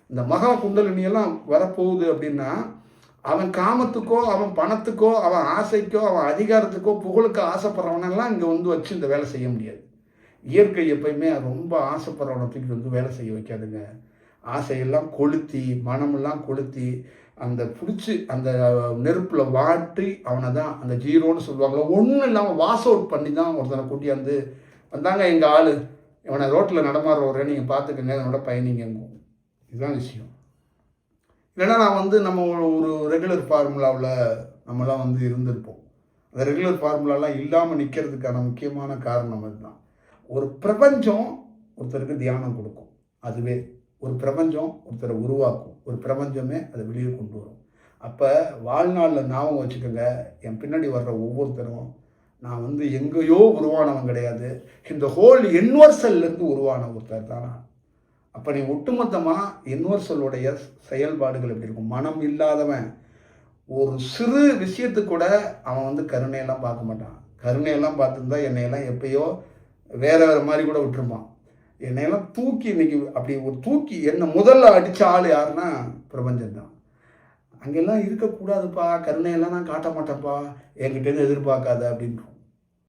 இந்த மகா குண்டலினியெல்லாம் வரப்போகுது அப்படின்னா அவன் காமத்துக்கோ அவன் பணத்துக்கோ அவன் ஆசைக்கோ அவன் அதிகாரத்துக்கோ புகழுக்கோ ஆசைப்படுறவனெல்லாம் இங்கே வந்து வச்சு இந்த வேலை செய்ய முடியாது. இயற்கை எப்பயுமே ரொம்ப ஆசைப்படுறவனை தூக்கி வேலை செய்ய வைக்காதுங்க. ஆசையெல்லாம் கொளுத்தி மனமெல்லாம் கொளுத்தி அந்த பிடிச்சி அந்த நெருப்பில் வாட்டி அவனை தான் அந்த ஜீரோன்னு சொல்லுவாங்களோ ஒன்றும் இல்லாமல் வாஷ் அவுட் பண்ணி தான் ஒருத்தனை கூட்டியாந்து வந்தாங்க எங்கள் ஆள் இவனை ரோட்டில் நடமாடுறவரை நீங்கள் பார்த்துக்கங்க என்னோட பயணிங்கும். இதுதான் விஷயம். இல்லைன்னா நான் நம்ம ஒரு ரெகுலர் ஃபார்முலாவில் நம்மலாம் இருந்திருப்போம். அந்த ரெகுலர் ஃபார்முலாலாம் இல்லாமல் நிற்கிறதுக்கான முக்கியமான காரணம் அதுதான். ஒரு பிரபஞ்சம் ஒருத்தருக்கு தியானம் கொடுக்கும். அதுவே ஒரு பிரபஞ்சம் ஒருத்தரை உருவாக்கும். ஒரு பிரபஞ்சமே அதை வெளியே கொண்டு வரும். அப்போ வாழ்நாளில் ஞாபகம் வச்சுக்கோங்க, என் பின்னாடி வர்ற ஒவ்வொருத்தரும் நான் எங்கேயோ உருவானவன் கிடையாது. இந்த ஹோல் யூனிவர்சல்லேருந்து உருவான ஒருத்தர் தான் நான். அப்போ நீ ஒட்டுமொத்தமாக யூனிவர்சலுடைய செயல்பாடுகள் எப்படி இருக்கும்? மனம் இல்லாதவன் ஒரு சிறு விஷயத்துக்கு கூட அவன் கருணையெல்லாம் பார்க்க மாட்டான். கருணையெல்லாம் பார்த்துருந்தா என்னையெல்லாம் எப்பயோ வேற மாதிரி கூட விட்டுருப்பான். என்னையெல்லாம் தூக்கி இன்னைக்கு அப்படி ஒரு தூக்கி என்னை முதல்ல அடித்த ஆள் யாருன்னா பிரபஞ்சம்தான். அங்கெல்லாம் இருக்கக்கூடாதுப்பா, கருணையெல்லாம் நான் காட்ட மாட்டேன்ப்பா, என்கிட்டேருந்து எதிர்பார்க்காத அப்படின்றோம்.